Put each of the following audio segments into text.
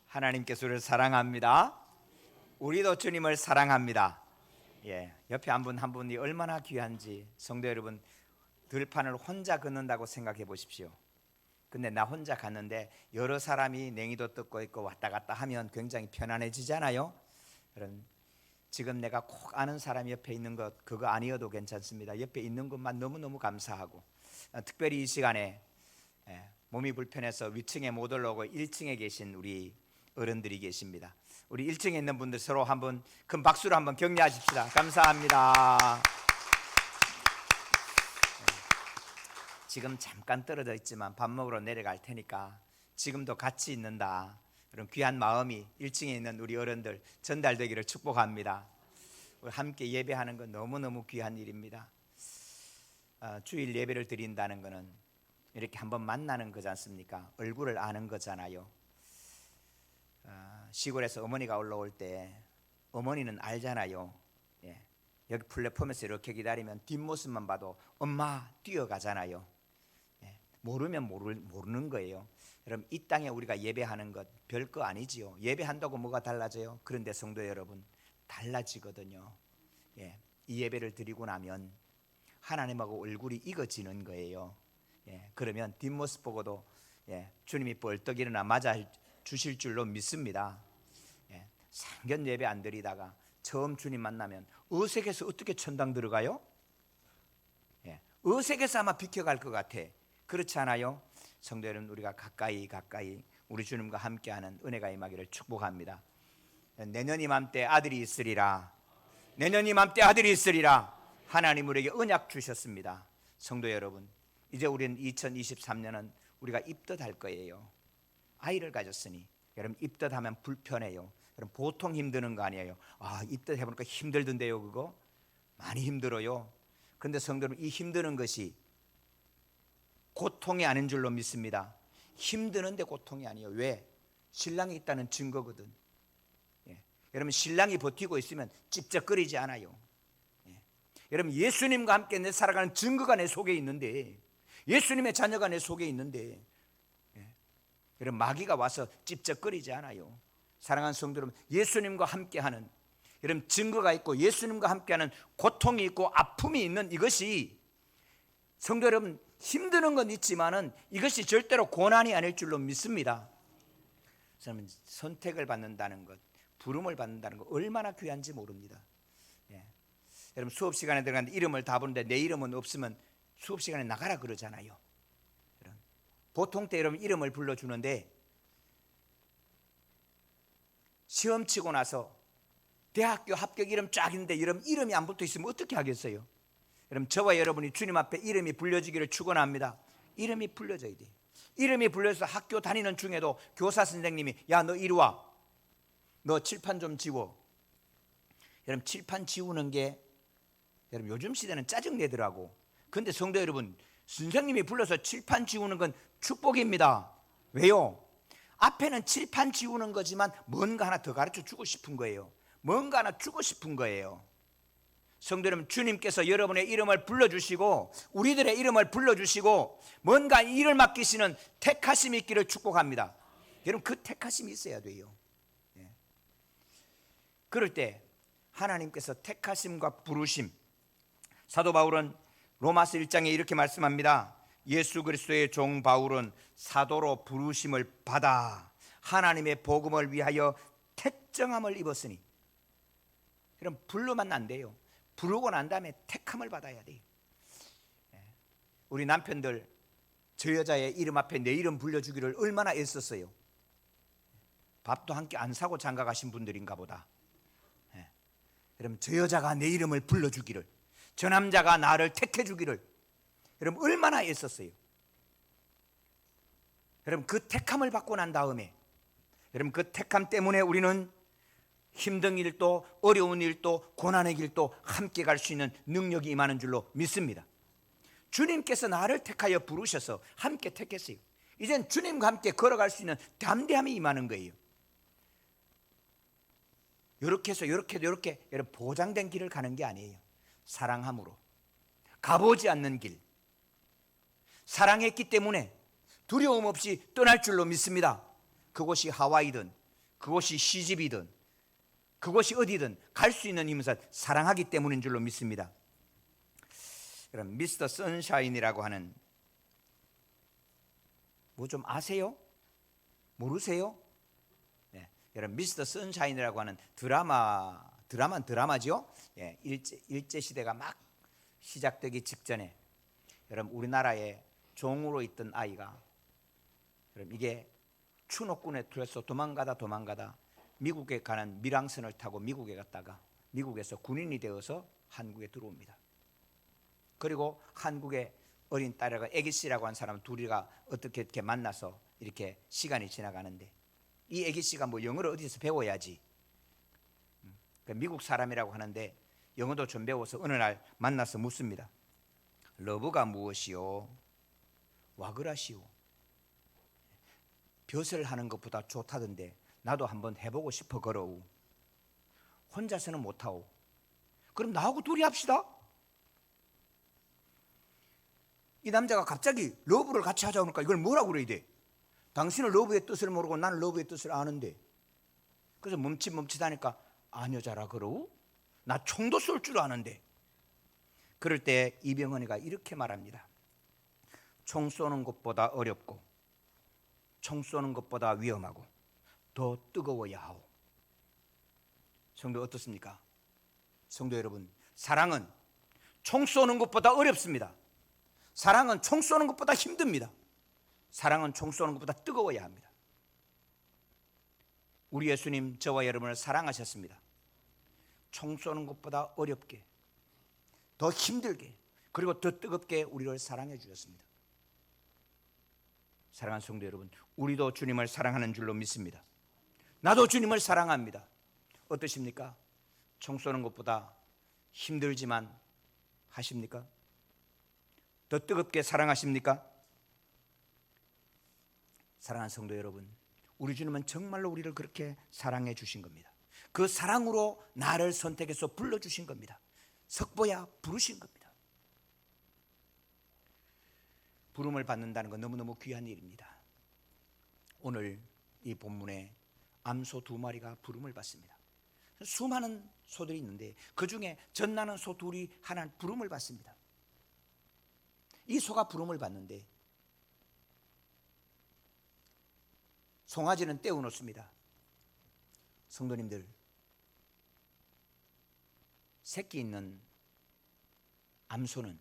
하나님께서 우리를 사랑합니다. 우리도 주님을 사랑합니다. 옆에 한 분이 얼마나 귀한지. 성도 여러분, 들판을 혼자 걷는다고 생각해 보십시오. 근데 나 혼자 갔는데 여러 사람이 냉이도 뜯고 있고 왔다 갔다 하면 굉장히 편안해지잖아요. 그럼 지금 내가 꼭 아는 사람이 옆에 있는 것, 그거 아니어도 괜찮습니다. 옆에 있는 것만 너무너무 감사하고, 특별히 이 시간에 몸이 불편해서 위층에 못 올라오고 1층에 계신 우리 어른들이 계십니다. 우리 1층에 있는 분들 서로 한번 큰 박수로 한번 격려하십시다. 감사합니다. 지금 잠깐 떨어져 있지만 밥 먹으러 내려갈 테니까 지금도 같이 있는다, 그런 귀한 마음이 1층에 있는 우리 어른들 전달되기를 축복합니다. 우리 함께 예배하는 건 너무너무 귀한 일입니다. 주일 예배를 드린다는 것은 이렇게 한번 만나는 거지 않습니까? 얼굴을 아는 거잖아요. 시골에서 어머니가 올라올 때 어머니는 알잖아요. 여기 플랫폼에서 이렇게 기다리면 뒷모습만 봐도 엄마 뛰어가잖아요. 모르면 모르는 거예요. 여러분, 이 땅에 우리가 예배하는 것 별거 아니지요. 예배한다고 뭐가 달라져요? 그런데 성도 여러분, 달라지거든요. 이 예배를 드리고 나면 하나님하고 얼굴이 익어지는 거예요. 그러면 뒷모습 보고도 주님이 벌떡 일어나 맞아 주실 줄로 믿습니다. 상견 예배 안 드리다가 처음 주님 만나면 어색해서 어떻게 천당 들어가요? 어색해서 아마 비켜갈 것 같아. 그렇지 않아요? 성도 여러분, 우리가 가까이 우리 주님과 함께하는 은혜가 임하기를 축복합니다. 내년 이맘때 아들이 있으리라. 내년 이맘때 아들이 있으리라. 하나님 우리에게 언약 주셨습니다. 성도 여러분, 이제 우리는 2023년은 우리가 입덧할 거예요. 아이를 가졌으니 여러분, 입덧하면 불편해요. 여러분, 보통 힘드는 거 아니에요. 입덧해보니까 힘들던데요. 그거 많이 힘들어요. 근데 성도 여러분, 이 힘드는 것이 고통이 아닌 줄로 믿습니다. 힘드는데 고통이 아니에요. 왜? 신랑이 있다는 증거거든. 여러분, 신랑이 버티고 있으면 찝쩍거리지 않아요. 여러분, 예수님과 함께 내 살아가는 증거가 내 속에 있는데, 예수님의 자녀가 내 속에 있는데, 여러분, 마귀가 와서 찝쩍거리지 않아요. 사랑하는 성도 여러분, 예수님과 함께하는, 여러분, 증거가 있고 예수님과 함께하는 고통이 있고 아픔이 있는 이것이, 성도 여러분, 힘드는 건 있지만은 이것이 절대로 고난이 아닐 줄로 믿습니다. 저는 선택을 받는다는 것, 부름을 받는다는 것 얼마나 귀한지 모릅니다. 여러분, 수업 시간에 들어갔는데 이름을 다 부르는데 내 이름은 없으면 수업 시간에 나가라 그러잖아요. 보통 때 여러분 이름을 불러주는데 시험 치고 나서 대학교 합격 이름 쫙 있는데 여러분 이름이 안 붙어 있으면 어떻게 하겠어요? 여러분, 저와 여러분이 주님 앞에 이름이 불려지기를 축원합니다. 이름이 불려져야 돼요. 이름이 불려서 학교 다니는 중에도 교사 선생님이 야, 너 이리 와, 너 칠판 좀 지워. 여러분, 칠판 지우는 게 여러분 요즘 시대는 짜증내더라고. 근데 성도 여러분, 선생님이 불러서 칠판 지우는 건 축복입니다. 왜요? 앞에는 칠판 지우는 거지만 뭔가 하나 더 가르쳐 주고 싶은 거예요. 뭔가 하나 주고 싶은 거예요. 성도 여러분, 주님께서 여러분의 이름을 불러주시고 우리들의 이름을 불러주시고 뭔가 일을 맡기시는 택하심이 있기를 축복합니다. 여러분, 그 택하심이 있어야 돼요. 그럴 때 하나님께서 택하심과 부르심, 사도 바울은 로마서 1장에 이렇게 말씀합니다. 예수 그리스도의 종 바울은 사도로 부르심을 받아 하나님의 복음을 위하여 택정함을 입었으니. 여러분, 부르면 안 돼요. 부르고 난 다음에 택함을 받아야 돼요. 우리 남편들 저 여자의 이름 앞에 내 이름 불려주기를 얼마나 애썼어요. 밥도 한 끼 안 사고 장가 가신 분들인가 보다. 여러분, 저 여자가 내 이름을 불러주기를, 저 남자가 나를 택해주기를 여러분 얼마나 애썼어요. 여러분, 그 택함을 받고 난 다음에 여러분 그 택함 때문에 우리는 힘든 일도 어려운 일도 고난의 길도 함께 갈 수 있는 능력이 임하는 줄로 믿습니다. 주님께서 나를 택하여 부르셔서 함께 택했어요. 이젠 주님과 함께 걸어갈 수 있는 담대함이 임하는 거예요. 이렇게 해서 이렇게 여러분 보장된 길을 가는 게 아니에요. 사랑함으로 가보지 않는 길, 사랑했기 때문에 두려움 없이 떠날 줄로 믿습니다. 그곳이 하와이든 그곳이 시집이든 그곳이 어디든 갈 수 있는 이유는 사랑하기 때문인 줄로 믿습니다. 그럼 미스터 선샤인이라고 하는 뭐 좀 아세요? 모르세요? 네, 여러분 미스터 선샤인이라고 하는 드라마죠. 예, 일제 시대가 막 시작되기 직전에 여러분 우리나라에 종으로 있던 아이가 여러분 이게 추노꾼에 들어서 도망가다 미국에 가는 밀항선을 타고 미국에 갔다가 미국에서 군인이 되어서 한국에 들어옵니다. 그리고 한국의 어린 딸과 애기씨라고 하는 사람 둘이가 어떻게 이렇게 만나서 이렇게 시간이 지나가는데 이 애기씨가 뭐 영어를 어디서 배워야지 미국 사람이라고 하는데 영어도 좀 배워서 어느 날 만나서 묻습니다. 러브가 무엇이요? 와그라시오. 벼슬 하는 것보다 좋다던데 나도 한번 해보고 싶어 걸어오. 혼자서는 못하오. 그럼 나하고 둘이 합시다. 이 남자가 갑자기 러브를 같이 하자고 하니까 이걸 뭐라고 그래야 돼? 당신은 러브의 뜻을 모르고 나는 러브의 뜻을 아는데. 그래서 멈칫하니까 아녀자라 그러오? 나 총도 쏠 줄 아는데. 그럴 때 이병헌이가 이렇게 말합니다. 총 쏘는 것보다 어렵고 총 쏘는 것보다 위험하고 더 뜨거워야 하오. 성도 어떻습니까? 성도 여러분, 사랑은 총 쏘는 것보다 어렵습니다. 사랑은 총 쏘는 것보다 힘듭니다. 사랑은 총 쏘는 것보다 뜨거워야 합니다. 우리 예수님 저와 여러분을 사랑하셨습니다. 총 쏘는 것보다 어렵게 더 힘들게 그리고 더 뜨겁게 우리를 사랑해 주셨습니다. 사랑하는 성도 여러분, 우리도 주님을 사랑하는 줄로 믿습니다. 나도 주님을 사랑합니다. 어떠십니까? 총 쏘는 것보다 힘들지만 하십니까? 더 뜨겁게 사랑하십니까? 사랑하는 성도 여러분, 우리 주님은 정말로 우리를 그렇게 사랑해 주신 겁니다. 그 사랑으로 나를 선택해서 불러주신 겁니다. 석보야 부르신 겁니다. 부름을 받는다는 건 너무너무 귀한 일입니다. 오늘 이 본문에 암소 2마리가 부름을 받습니다. 수많은 소들이 있는데 그 중에 젖나는 소 둘이 하나 부름을 받습니다. 이 소가 부름을 받는데 송아지는 떼어놓습니다. 성도님들, 새끼 있는 암소는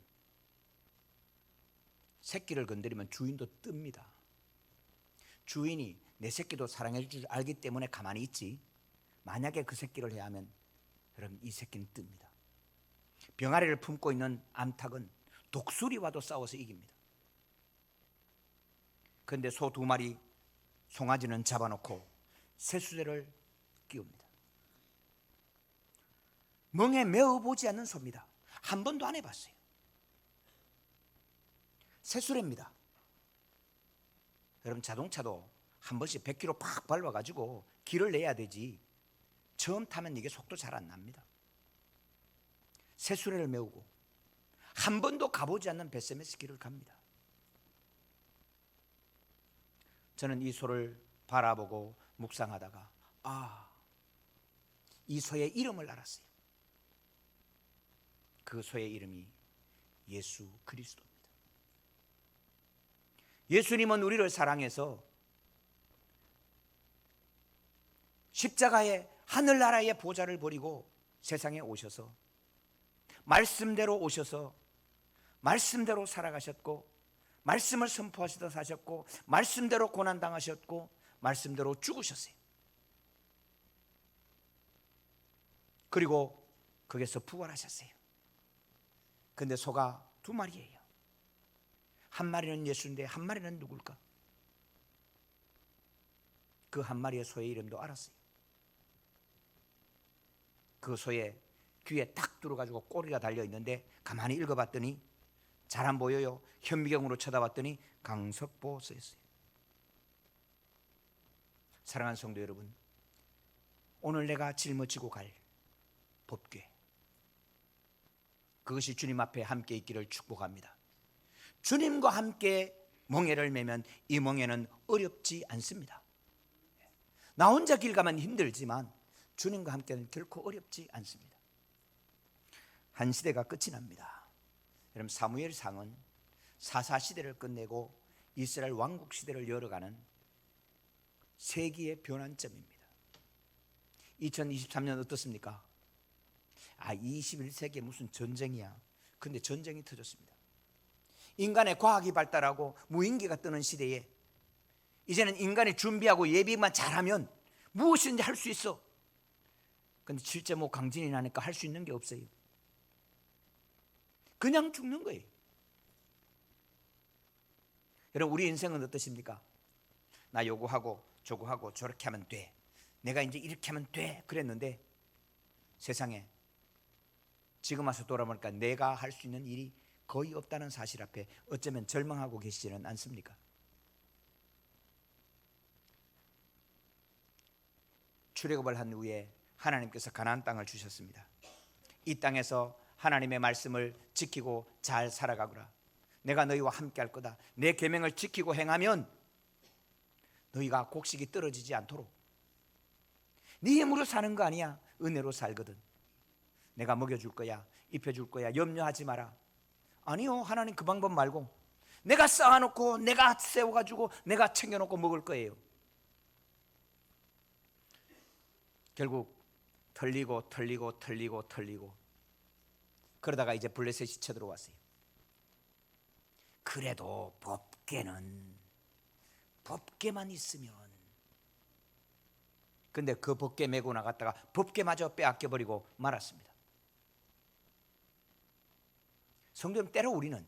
새끼를 건드리면 주인도 뜹니다. 주인이 내 새끼도 사랑해 줄 줄 알기 때문에 가만히 있지, 만약에 그 새끼를 해야 하면 여러분 이 새끼는 뜹니다. 병아리를 품고 있는 암탉은 독수리와도 싸워서 이깁니다. 그런데 소 2마리 송아지는 잡아놓고 새수대를 끼웁니다. 멍에 메어보지 않는 소입니다. 한 번도 안 해봤어요. 새수레입니다. 여러분 자동차도 한 번씩 100km 팍 밟아가지고 길을 내야 되지 처음 타면 이게 속도 잘 안 납니다. 새수레를 메우고 한 번도 가보지 않는 벳세메스 길을 갑니다. 저는 이 소를 바라보고 묵상하다가 이 소의 이름을 알았어요. 그 소의 이름이 예수 그리스도입니다. 예수님은 우리를 사랑해서 십자가에 하늘나라의 보좌를 버리고 세상에 오셔서 말씀대로 오셔서 말씀대로 살아가셨고 말씀을 선포하시다 사셨고 말씀대로 고난당하셨고 말씀대로 죽으셨어요. 그리고 거기서 부활하셨어요. 근데 소가 2마리예요. 한 마리는 예수인데 한 마리는 누굴까? 그 한 마리의 소의 이름도 알았어요. 그 소의 귀에 딱 들어가지고 꼬리가 달려있는데 가만히 읽어봤더니 잘 안 보여요. 현미경으로 쳐다봤더니 강석보 쓰였어요. 사랑하는 성도 여러분, 오늘 내가 짊어지고 갈 법궤, 그것이 주님 앞에 함께 있기를 축복합니다. 주님과 함께 멍에를 매면 이 멍에는 어렵지 않습니다. 나 혼자 길 가면 힘들지만 주님과 함께는 결코 어렵지 않습니다. 한 시대가 끝이 납니다. 여러분, 사무엘상은 사사시대를 끝내고 이스라엘 왕국 시대를 열어가는 세기의 변환점입니다. 2023년 어떻습니까? 21세기에 무슨 전쟁이야. 근데 전쟁이 터졌습니다. 인간의 과학이 발달하고 무인기가 뜨는 시대에 이제는 인간이 준비하고 예비만 잘하면 무엇이든지 할 수 있어. 근데 실제 강진이 나니까 할 수 있는 게 없어요. 그냥 죽는 거예요. 여러분, 우리 인생은 어떠십니까? 나 요거하고 저거하고 저렇게 하면 돼, 내가 이제 이렇게 하면 돼 그랬는데 세상에 지금 와서 돌아보니까 내가 할 수 있는 일이 거의 없다는 사실 앞에 어쩌면 절망하고 계시지는 않습니까? 출애굽을 한 후에 하나님께서 가나안 땅을 주셨습니다. 이 땅에서 하나님의 말씀을 지키고 잘 살아가거라. 내가 너희와 함께 할 거다. 내 계명을 지키고 행하면 너희가 곡식이 떨어지지 않도록. 네 힘으로 사는 거 아니야. 은혜로 살거든. 내가 먹여줄 거야, 입혀줄 거야, 염려하지 마라. 아니요, 하나님 그 방법 말고 내가 쌓아놓고 내가 세워가지고 내가 챙겨놓고 먹을 거예요. 결국 털리고 그러다가 이제 블레셋이 쳐들어왔어요. 그래도 법궤만 있으면. 근데 그 법궤 메고 나갔다가 법궤마저 빼앗겨버리고 말았습니다. 성도님, 때로 우리는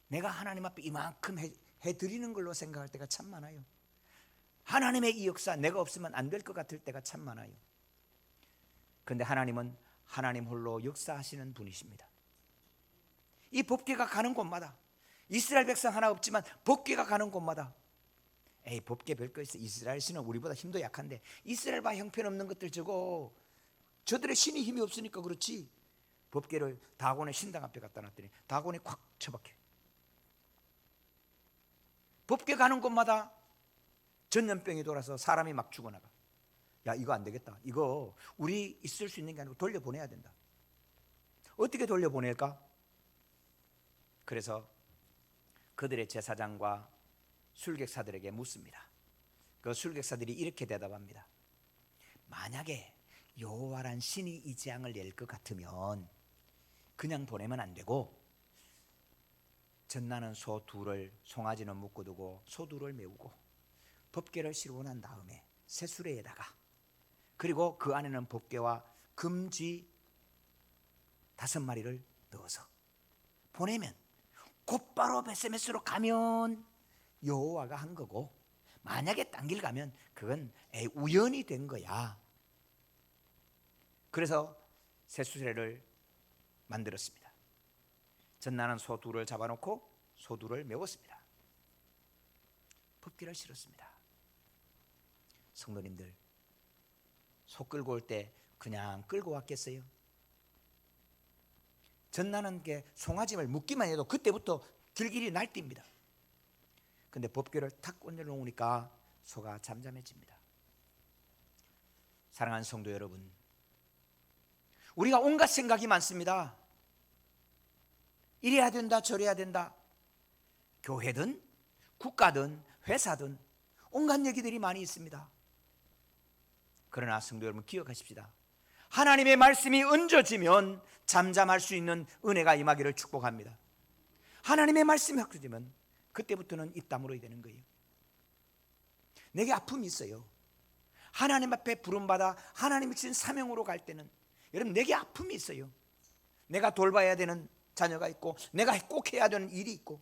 내가 하나님 앞에 이만큼 해드리는 걸로 생각할 때가 참 많아요. 하나님의 이 역사 내가 없으면 안 될 것 같을 때가 참 많아요. 그런데 하나님은 하나님 홀로 역사하시는 분이십니다. 이 법궤가 가는 곳마다, 이스라엘 백성 하나 없지만 법궤가 가는 곳마다, 에이 법궤 별거 있어, 이스라엘 신은 우리보다 힘도 약한데 이스라엘 봐 형편없는 것들 저들의 신이 힘이 없으니까 그렇지. 법궤를 다곤의 신당 앞에 갖다 놨더니 다곤이 콱 처박혀. 법궤 가는 곳마다 전염병이 돌아서 사람이 막 죽어나가. 야, 이거 안 되겠다. 이거 우리 있을 수 있는 게 아니고 돌려보내야 된다. 어떻게 돌려보낼까? 그래서 그들의 제사장과 술객사들에게 묻습니다. 그 술객사들이 이렇게 대답합니다. 만약에 여호와란 신이 이 재앙을 낼 것 같으면 그냥 보내면 안 되고 젖나는 소 둘을 송아지는 묶어두고 소 둘을 메우고 법궤를 씌우고 난 다음에 새수레에다가, 그리고 그 안에는 법궤와 금쥐 5마리를 넣어서 보내면 곧바로 베세메스로 가면 여호와가 한 거고, 만약에 딴 길 가면 그건 우연이 된 거야. 그래서 새수레를 만들었습니다. 젖나는 소 둘을 잡아놓고 소 둘을 메웠습니다. 법궤를 실었습니다. 성도님들, 소 끌고 올 때 그냥 끌고 왔겠어요? 젖나는 게 송아지를 묶기만 해도 그때부터 길길이 날뜁니다. 근데 법궤를 탁 얹어 놓으니까 소가 잠잠해집니다. 사랑하는 성도 여러분, 우리가 온갖 생각이 많습니다. 이래야 된다, 저래야 된다. 교회든 국가든 회사든 온갖 얘기들이 많이 있습니다. 그러나 성도 여러분, 기억하십시다. 하나님의 말씀이 얹어지면 잠잠할 수 있는 은혜가 임하기를 축복합니다. 하나님의 말씀이 얹어지면 그때부터는 입 다물어야 되는 거예요. 내게 아픔이 있어요. 하나님 앞에 부름받아 하나님이 주신 사명으로 갈 때는 여러분, 내게 아픔이 있어요. 내가 돌봐야 되는 자녀가 있고 내가 꼭 해야 되는 일이 있고.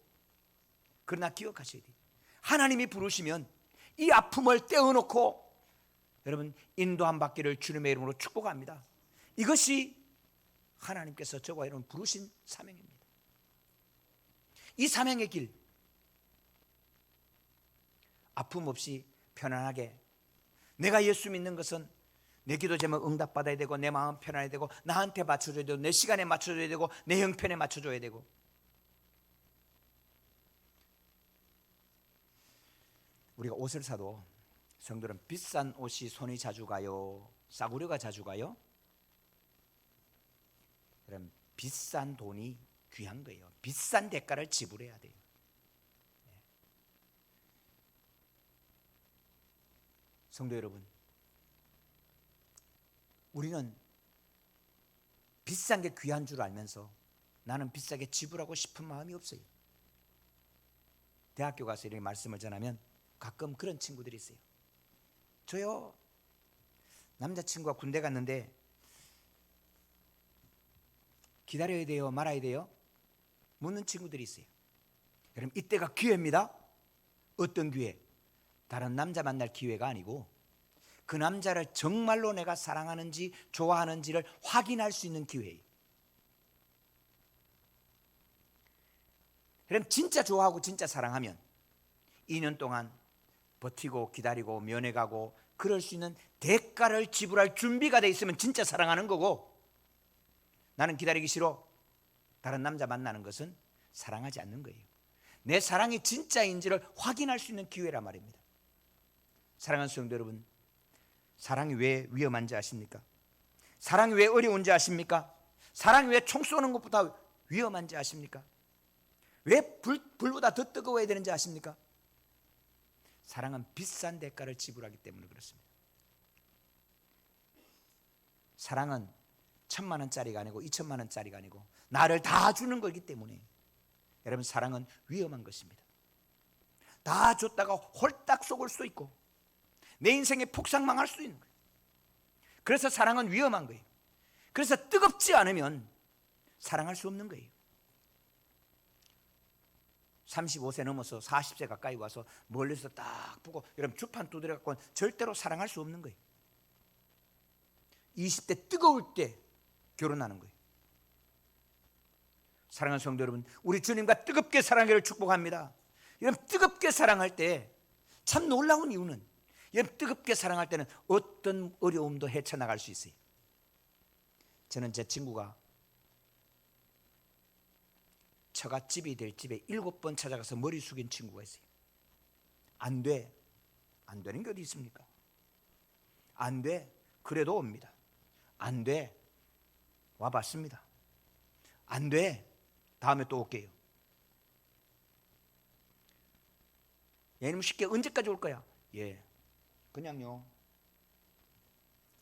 그러나 기억하셔야 돼요. 하나님이 부르시면 이 아픔을 떼어놓고 여러분, 인도함 받기를 주님의 이름으로 축복합니다. 이것이 하나님께서 저와 여러분 부르신 사명입니다. 이 사명의 길, 아픔 없이 편안하게, 내가 예수 믿는 것은 내 기도 제목 응답받아야 되고 내 마음 편안해야 되고 나한테 맞춰줘야 되고 내 시간에 맞춰줘야 되고 내 형편에 맞춰줘야 되고. 우리가 옷을 사도 성도는 비싼 옷이 손이 자주 가요? 싸구려가 자주 가요? 그럼 비싼 돈이 귀한 거예요. 비싼 대가를 지불해야 돼요. 성도 여러분, 우리는 비싼 게 귀한 줄 알면서 나는 비싸게 지불하고 싶은 마음이 없어요. 대학교 가서 이렇게 말씀을 전하면 가끔 그런 친구들이 있어요. 저요, 남자친구가 군대 갔는데 기다려야 돼요, 말아야 돼요? 묻는 친구들이 있어요. 여러분, 이때가 기회입니다. 어떤 기회? 다른 남자 만날 기회가 아니고 그 남자를 정말로 내가 사랑하는지 좋아하는지를 확인할 수 있는 기회예요. 그럼 진짜 좋아하고 진짜 사랑하면 2년 동안 버티고 기다리고 면회 가고 그럴 수 있는 대가를 지불할 준비가 돼 있으면 진짜 사랑하는 거고, 나는 기다리기 싫어, 다른 남자 만나는 것은 사랑하지 않는 거예요. 내 사랑이 진짜인지를 확인할 수 있는 기회란 말입니다. 사랑하는 성도 여러분, 사랑이 왜 위험한지 아십니까? 사랑이 왜 어려운지 아십니까? 사랑이 왜 총 쏘는 것보다 위험한지 아십니까? 왜 불보다 더 뜨거워야 되는지 아십니까? 사랑은 비싼 대가를 지불하기 때문에 그렇습니다. 사랑은 1,000만 원짜리가 아니고 2,000만 원짜리가 아니고 나를 다 주는 거기 때문에 여러분, 사랑은 위험한 것입니다. 다 줬다가 홀딱 속을 수도 있고 내 인생에 폭삭망할 수도 있는 거예요. 그래서 사랑은 위험한 거예요. 그래서 뜨겁지 않으면 사랑할 수 없는 거예요. 35세 넘어서 40세 가까이 와서 멀리서 딱 보고 여러분 주판 두드려 갖고는 절대로 사랑할 수 없는 거예요. 20대 뜨거울 때 결혼하는 거예요. 사랑하는 성도 여러분, 우리 주님과 뜨겁게 사랑하기를 축복합니다. 여러분, 뜨겁게 사랑할 때 참 놀라운 이유는, 여러분, 뜨겁게 사랑할 때는 어떤 어려움도 헤쳐나갈 수 있어요. 저는 제 친구가 처갓집이 될 집에 7번 찾아가서 머리 숙인 친구가 있어요. 안 돼. 안 되는 게 어디 있습니까? 안 돼. 그래도 옵니다. 안 돼. 와봤습니다. 안 돼. 다음에 또 올게요. 얘는 쉽게 언제까지 올 거야? 예. 그냥요.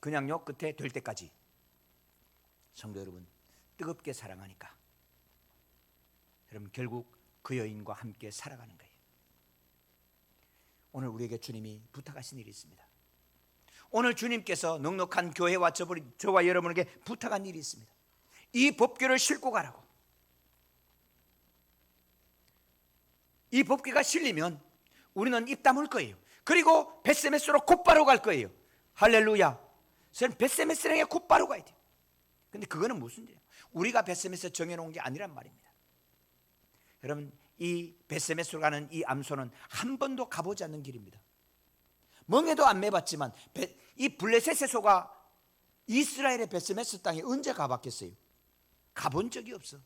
끝에 될 때까지. 성도 여러분, 뜨겁게 사랑하니까 여러분 결국 그 여인과 함께 살아가는 거예요. 오늘 우리에게 주님이 부탁하신 일이 있습니다. 오늘 주님께서 넉넉한 교회와 저와 여러분에게 부탁한 일이 있습니다. 이 법궤를 싣고 가라고. 이 법궤가 실리면 우리는 입 다물 거예요. 그리고 벳세메스로 곧바로 갈 거예요. 할렐루야. 저는 벳세메스로 곧바로 가야 돼요. 근데 그거는 무슨 일이에요? 우리가 벳세메스 정해놓은 게 아니란 말입니다. 여러분, 이 벳세메스로 가는 이 암소는 한 번도 가보지 않는 길입니다. 멍에도 안 매봤지만 이 블레셋의 소가 이스라엘의 벳세메스 땅에 언제 가봤겠어요? 가본 적이 없어.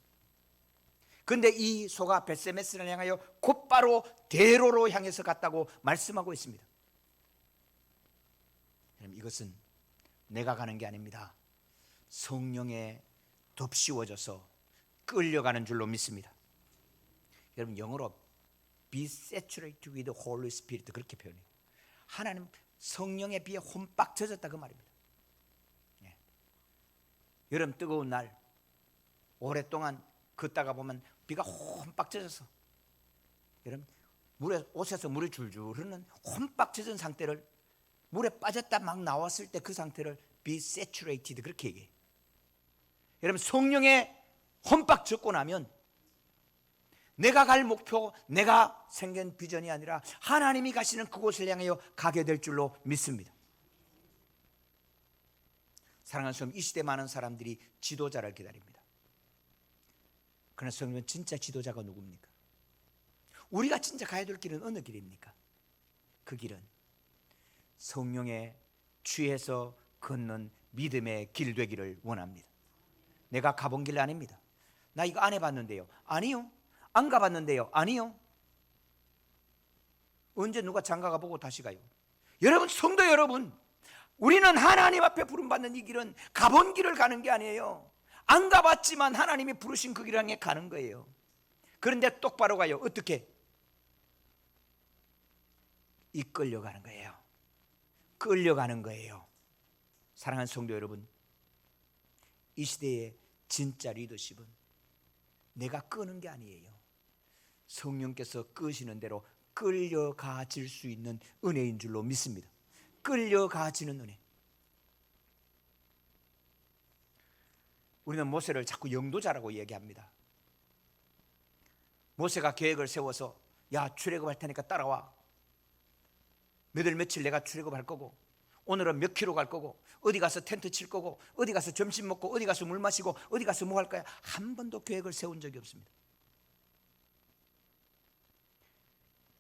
그런데 이 소가 벳세메스를 향하여 곧바로 대로로 향해서 갔다고 말씀하고 있습니다. 이것은 내가 가는 게 아닙니다. 성령에 덮씌워져서 끌려가는 줄로 믿습니다. 여러분, 영어로 be saturated with the Holy Spirit 그렇게 표현해요. 하나님 성령에 비해 혼빡 젖었다 그 말입니다. 예. 여름 뜨거운 날 오랫동안 걷다가 보면 비가 혼빡 젖어서 여러분 옷에서 물이 줄줄 흐르는 혼빡 젖은 상태를 물에 빠졌다 막 나왔을 때 그 상태를 be saturated 그렇게 얘기해요. 여러분, 성령에 혼빡 젖고 나면 내가 갈 목표, 내가 생긴 비전이 아니라 하나님이 가시는 그곳을 향하여 가게 될 줄로 믿습니다. 사랑하는 성도, 이 시대 많은 사람들이 지도자를 기다립니다. 그러나 성도는 진짜 지도자가 누굽니까? 우리가 진짜 가야 될 길은 어느 길입니까? 그 길은 성령에 취해서 걷는 믿음의 길 되기를 원합니다. 내가 가본 길 아닙니다. 나 이거 안 해봤는데요. 아니요. 안 가봤는데요. 아니요. 언제 누가 장가 가보고 다시 가요? 여러분, 성도 여러분, 우리는 하나님 앞에 부름받는 이 길은 가본 길을 가는 게 아니에요. 안 가봤지만 하나님이 부르신 그 길을 향해 가는 거예요. 그런데 똑바로 가요. 어떻게? 이끌려가는 거예요. 끌려가는 거예요. 사랑하는 성도 여러분, 이 시대의 진짜 리더십은 내가 끄는 게 아니에요. 성령께서 끄시는 대로 끌려가질 수 있는 은혜인 줄로 믿습니다. 끌려가지는 은혜. 우리는 모세를 자꾸 영도자라고 얘기합니다. 모세가 계획을 세워서, 야, 출애굽할 테니까 따라와. 몇 월 며칠 내가 출애굽할 거고, 오늘은 몇 킬로 갈 거고, 어디 가서 텐트 칠 거고, 어디 가서 점심 먹고, 어디 가서 물 마시고, 어디 가서 뭐 할 거야. 한 번도 계획을 세운 적이 없습니다.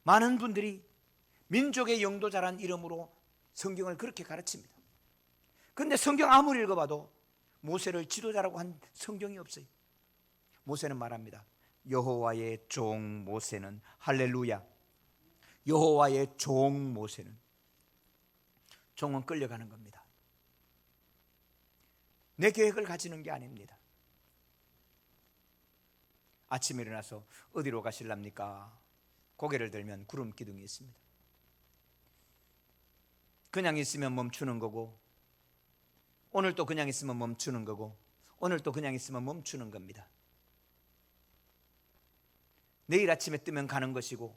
많은 분들이 민족의 영도자란 이름으로 성경을 그렇게 가르칩니다. 그런데 성경 아무리 읽어봐도 모세를 지도자라고 한 성경이 없어요. 모세는 말합니다. 여호와의 종 모세는, 할렐루야, 여호와의 종 모세는, 종은 끌려가는 겁니다. 내 계획을 가지는 게 아닙니다. 아침에 일어나서 어디로 가실랍니까? 고개를 들면 구름 기둥이 있습니다. 그냥 있으면 멈추는 거고, 오늘 또 그냥 있으면 멈추는 거고, 오늘 또 그냥 있으면 멈추는 겁니다. 내일 아침에 뜨면 가는 것이고,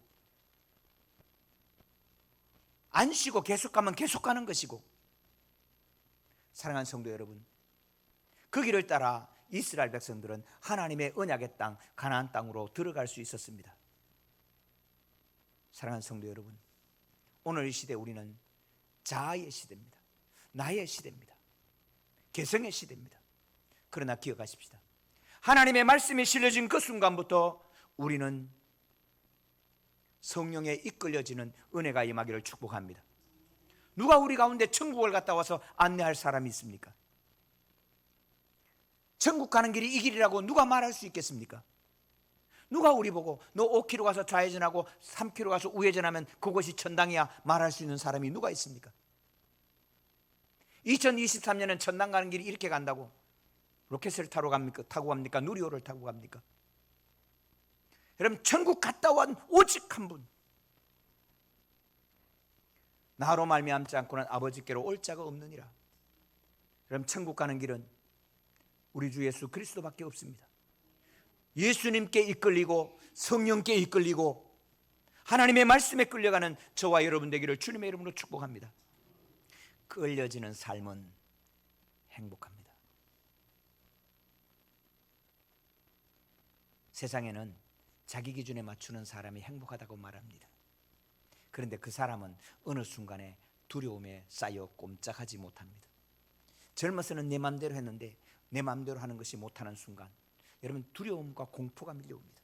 안 쉬고 계속 가면 계속 가는 것이고. 사랑하는 성도 여러분, 그 길을 따라 이스라엘 백성들은 하나님의 언약의 땅, 가나안 땅으로 들어갈 수 있었습니다. 사랑하는 성도 여러분, 오늘 이 시대 우리는 자아의 시대입니다. 나의 시대입니다. 개성의 시대입니다. 그러나 기억하십시다. 하나님의 말씀이 실려진 그 순간부터 우리는 성령에 이끌려지는 은혜가 임하기를 축복합니다. 누가 우리 가운데 천국을 갔다 와서 안내할 사람이 있습니까? 천국 가는 길이 이 길이라고 누가 말할 수 있겠습니까? 누가 우리 보고 너 5km 가서 좌회전하고 3km 가서 우회전하면 그것이 천당이야 말할 수 있는 사람이 누가 있습니까? 2023년은 천당 가는 길이 이렇게 간다고 로켓을 타고 갑니까? 누리호를 타고 갑니까? 여러분, 천국 갔다 온 오직 한 분, 나로 말미암지 않고는 아버지께로 올 자가 없느니라. 여러분, 천국 가는 길은 우리 주 예수 그리스도밖에 없습니다. 예수님께 이끌리고 성령께 이끌리고 하나님의 말씀에 끌려가는 저와 여러분 되기를 주님의 이름으로 축복합니다. 끌려지는 삶은 행복합니다. 세상에는 자기 기준에 맞추는 사람이 행복하다고 말합니다. 그런데 그 사람은 어느 순간에 두려움에 쌓여 꼼짝하지 못합니다. 젊어서는 내 마음대로 했는데 내 마음대로 하는 것이 못하는 순간, 여러분, 두려움과 공포가 밀려옵니다.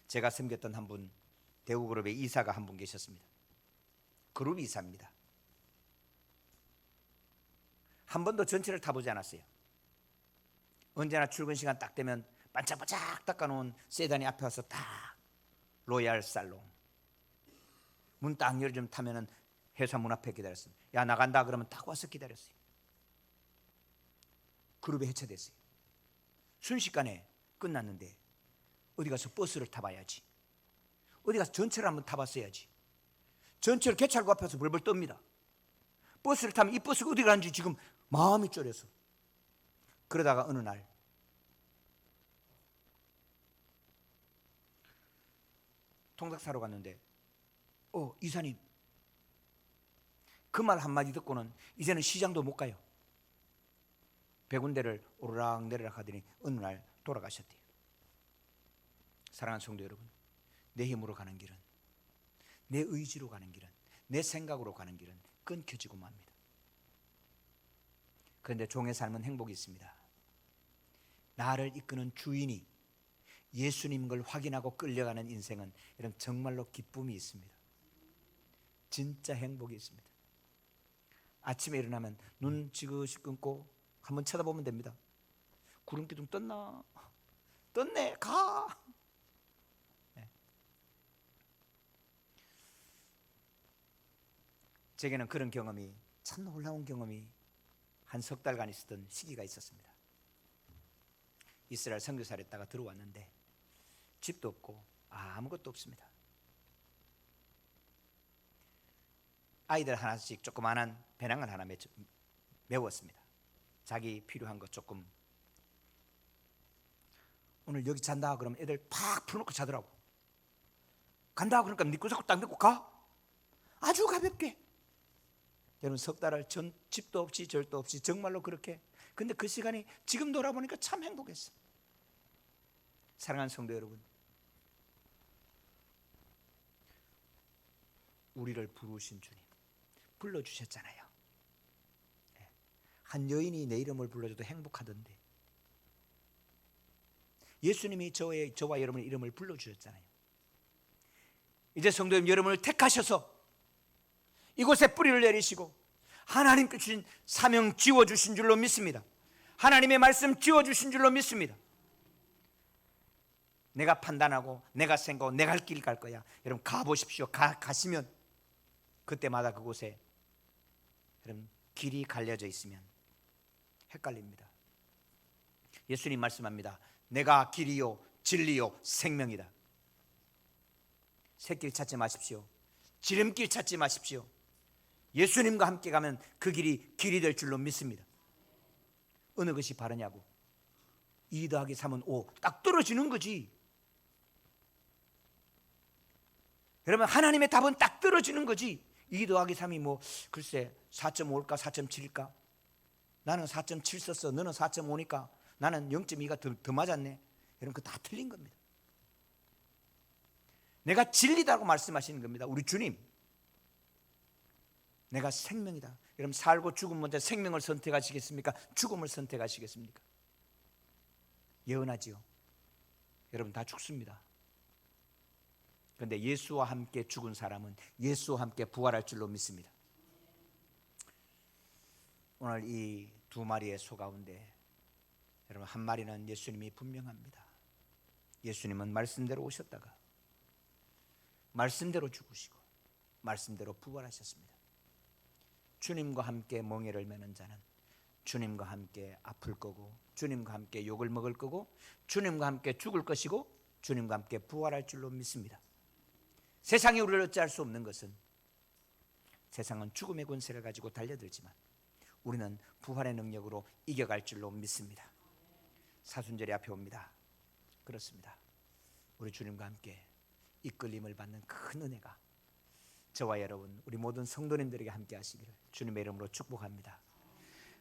제가 섬겼던 한 분, 대우그룹의 이사가 한 분 계셨습니다. 그룹 이사입니다. 한 번도 전철을 타보지 않았어요. 언제나 출근 시간 딱 되면 반짝반짝 닦아놓은 세단이 앞에 와서 딱 로얄 살롱 문 딱 열어 좀 타면은 회사 문 앞에 기다렸습니다. 야, 나간다 그러면 딱 와서 기다렸어요. 그룹이 해체됐어요. 순식간에 끝났는데 어디 가서 버스를 타봐야지, 어디 가서 전철을 한번 타봤어야지. 전철 개찰구 앞에서 벌벌 떱니다. 버스를 타면 이 버스가 어디 가는지 지금 마음이 쫄여서. 그러다가 어느 날 통닭 사러 갔는데 이사님, 그 말 한마디 듣고는 이제는 시장도 못 가요. 100군데를 오르락 내리락 하더니 어느 날 돌아가셨대요. 사랑하는 성도 여러분, 내 힘으로 가는 길은, 내 의지로 가는 길은, 내 생각으로 가는 길은 끊겨지고 맙니다. 그런데 종의 삶은 행복이 있습니다. 나를 이끄는 주인이 예수님인 걸 확인하고 끌려가는 인생은 이런 정말로 기쁨이 있습니다. 진짜 행복이 있습니다. 아침에 일어나면 눈 지그시 감고 한번 쳐다보면 됩니다. 구름기둥 떴나? 떴네, 가. 네. 제게는 그런 경험이, 참 놀라운 경험이 한 석 달간 있었던 시기가 있었습니다. 이스라엘 선교사를 했다가 들어왔는데 집도 없고 아무것도 없습니다. 아이들 하나씩 조그만한 배낭을 하나 메웠습니다. 자기 필요한 것 조금. 오늘 여기 잔다 그러면 애들 팍 풀어놓고 자더라고. 간다 그러니까 네 구석을 딱 메고 가. 아주 가볍게. 여러분 석 달을 집도 없이 절도 없이 정말로 그렇게. 근데 그 시간이 지금 돌아보니까 참 행복했어요. 사랑하는 성도 여러분, 우리를 부르신 주님 불러주셨잖아요. 한 여인이 내 이름을 불러줘도 행복하던데 예수님이 저와 여러분의 이름을 불러주셨잖아요. 이제 성도님 여러분을 택하셔서 이곳에 뿌리를 내리시고 하나님께 주신 사명 지워주신 줄로 믿습니다. 하나님의 말씀 지워주신 줄로 믿습니다. 내가 판단하고 내가 생각하고 내가 할 길 갈 거야. 여러분 가보십시오. 가시면 그때마다 그곳에 여러분 길이 갈려져 있으면 헷갈립니다. 예수님 말씀합니다. 내가 길이요 진리요 생명이다. 새길 찾지 마십시오. 지름길 찾지 마십시오. 예수님과 함께 가면 그 길이 될 줄로 믿습니다. 어느 것이 바르냐고. 2 더하기 3은 5. 딱 떨어지는 거지. 여러분 하나님의 답은 딱 떨어지는 거지. 2 더하기 3이 뭐 글쎄 4.5일까 4.7일까. 나는 4.7 썼어. 너는 4.5니까 나는 0.2가 더 맞았네. 여러분 그거 다 틀린 겁니다. 내가 진리다고 말씀하시는 겁니다. 우리 주님. 내가 생명이다. 여러분 살고 죽음 먼저 생명을 선택하시겠습니까? 죽음을 선택하시겠습니까? 예언하지요. 여러분 다 죽습니다. 그런데 예수와 함께 죽은 사람은 예수와 함께 부활할 줄로 믿습니다. 오늘 이 2마리의 소 가운데 여러분 한 마리는 예수님이 분명합니다. 예수님은 말씀대로 오셨다가 말씀대로 죽으시고 말씀대로 부활하셨습니다. 주님과 함께 멍에를 매는 자는 주님과 함께 아플 거고 주님과 함께 욕을 먹을 거고 주님과 함께 죽을 것이고 주님과 함께 부활할 줄로 믿습니다. 세상이 우리를 어찌할 수 없는 것은 세상은 죽음의 권세를 가지고 달려들지만 우리는 부활의 능력으로 이겨갈 줄로 믿습니다. 사순절이 앞에 옵니다. 그렇습니다. 우리 주님과 함께 이끌림을 받는 큰 은혜가 저와 여러분 우리 모든 성도님들에게 함께 하시기를 주님의 이름으로 축복합니다.